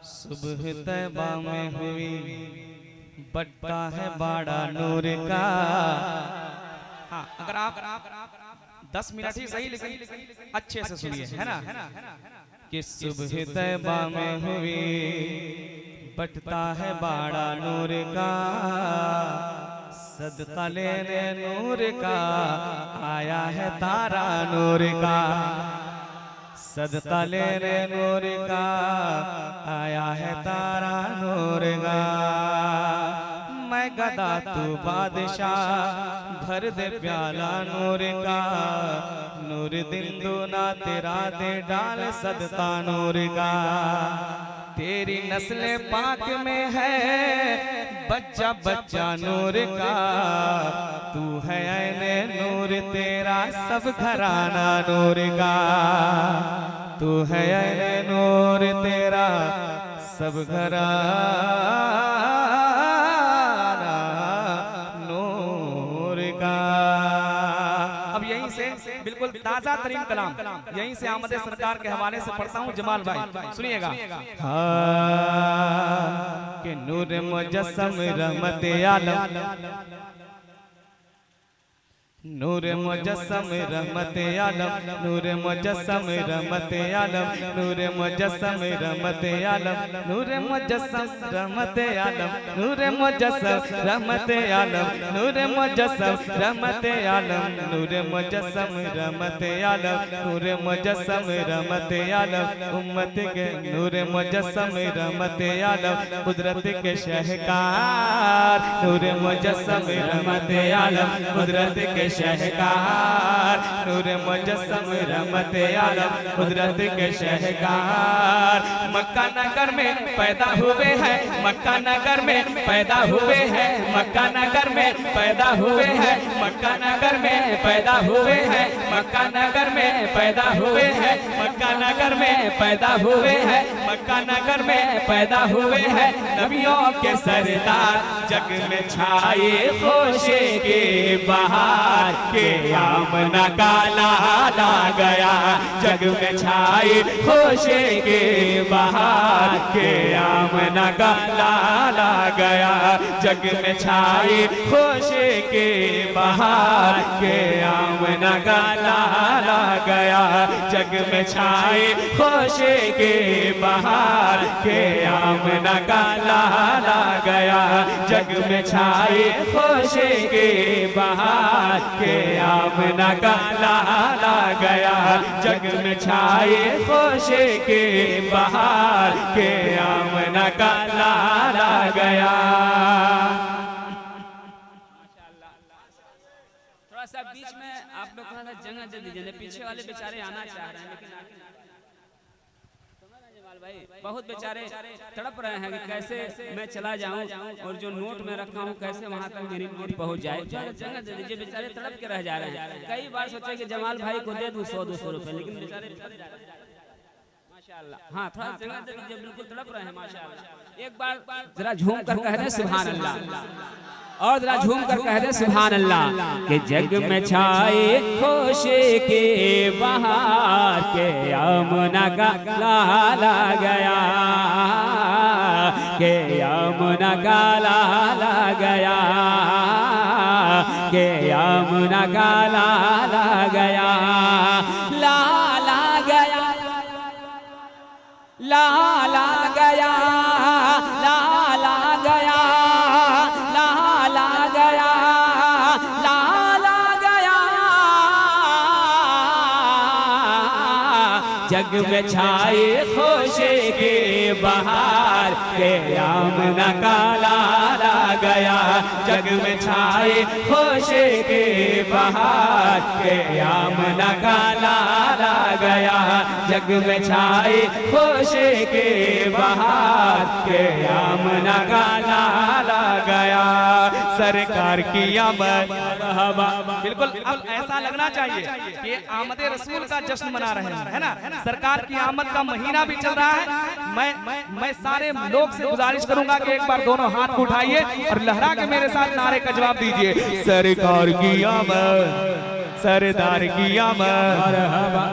सुबह तैबा में हुई बट्टा है बाड़ा नूर का। हाँ, अगर आप 10 मिनट ही सही लेकिन अच्छे से सुनिए, है ना, कि सुबह तैबा में हुई बटता है बाड़ा नूर का, सदका लेने नूर का आया है तारा नूर का, सदका लेने नूर का आया है तारा नूर का। मैं गदा तू बादशाह भर दे प्याला नूर का, नूर दिन दूना तेरा दे डाल सदका नूर का। तेरी नस्ल पाक में है बच्चा बच्चा नूर का, तू है ऐने नूर तेरा सब घराना नूर का, तू है ऐने नूर तेरा सब घराना नूर का। अब यहीं से बिल्कुल ताजा तरीन कलाम यहीं से आमदे सरकार के हवाले से पढ़ता हूँ जमाल भाई, सुनिएगा। कि नूर मुजस्सम रहमत आलम, नूर मुजस्सम रहमत आलम, नूर मुजस्सम रहमत आलम, नूर मुजस्सम रहमत आलम, नूर मुजस्सम रहमत आलम, नूर मुजस्सम रहमत आलम, नूर मुजस्सम रहमत आलम, नूर मुजस्सम रहमत आलम, नूर मुजस्सम रहमत आलम, उम्मत के नूर मुजस्सम रहमत आलम, कुदरत के शहकार, नूर मुजस्सम रहमत आलम, कुदरत के शहकार, नूर मुजस्सम रहमत आलम, कुदरत के शहकार। मक्का नगर में पैदा हुए हैं, मक्का नगर में पैदा हुए हैं, मक्का नगर में पैदा हुए हैं, मक्का नगर में पैदा हुए हैं, मक्का नगर में पैदा हुए हैं, मक्का नगर में पैदा हुए हैं, मक्का नगर में पैदा हुए हैं। नबियों के सरदार जग में छाए खुशी के बहार, के आमना का लाला गया जग में छाए खुशी के बहार, के आमना का लाला गया जग में छाए खुशी के बहार, के आमना का लाला गया जग में छाए खुशी के बहार, के आमना का लाला गया जग में छाए खुशी के बहार, के आमना का लाला गया जग में छाए खुशी के बहार, के आमना का लाला गया। थोड़ा सा बीच में आप लोग थोड़ा सा जगह दे दीजिए, पीछे वाले बेचारे आना चाह रहे हैं लेकिन भाई बहुत बेचारे तड़प रहे हैं कि कैसे मैं चला जाऊं और जो नोट में रखा हूं कैसे वहां तक मेरी नोट पहुंच जाए। जगह दे दीजिए, बेचारे तड़प के रह जा रहे हैं। कई बार सोचे कि जमाल भाई को दे दूं 100-200 रुपए, लेकिन बेचारे माशाल्लाह। हाँ, थोड़ा जगह दे दीजिए, बिल्कुल तड़प रहे हैं माशाल्लाह। एक बार जरा झूम कर कह दे सुभान अल्लाह, और जरा झूम कर कह दे सुभान अल्लाह। के जग में छाए खुशी के बहार, के आमना का लाला गया, के आमना का लाला गया, के आमना का लाला गया, लाला गया, लाला गया, लाला गया, लाला गया, लाला गया। जग में छाए खुशी के बहार, के आमना का लाला गया जग में छाए खुशी के बहार, के आमना का लाला गया जग में छाए खुशी के बहार, के आमना का लाला गया। सरकार की आमद बिल्कुल अब ऐसा लगना चाहिए कि आमदे रसूल का जश्न मना रहे हैं, है ना। सरकार की आमद का महीना भी चल रहा है। मैं सारे लोग से गुजारिश करूंगा कि एक बार दोनों हाथ उठाइए और लहरा के मेरे साथ नारे का जवाब दीजिए। सरकार की आमद, सरदार की आमद,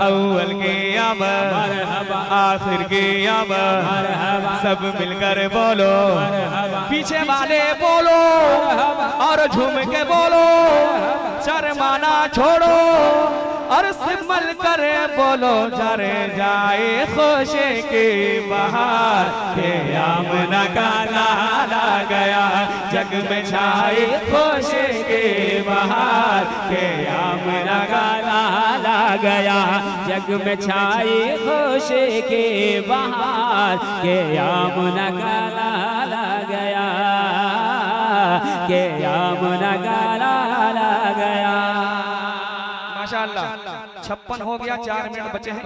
अव्वल की आमद, आखिर की आमद, सब मिलकर बोलो, पीछे वाले बोलो और झूम के बोलो, शर्माना छोड़ो और सिमल करे बोलो, जरे जाए खुशी की बहार, के आमना का लाला गया, जग में छाए खुशी की बहार, के आमना का लाला गया, जग में छाए खुशी की बहार, के आमना का लाला गया, के आमना का लाला गया। माशाअल्लाह 56 हो गया, 4 मिनट बचे हैं।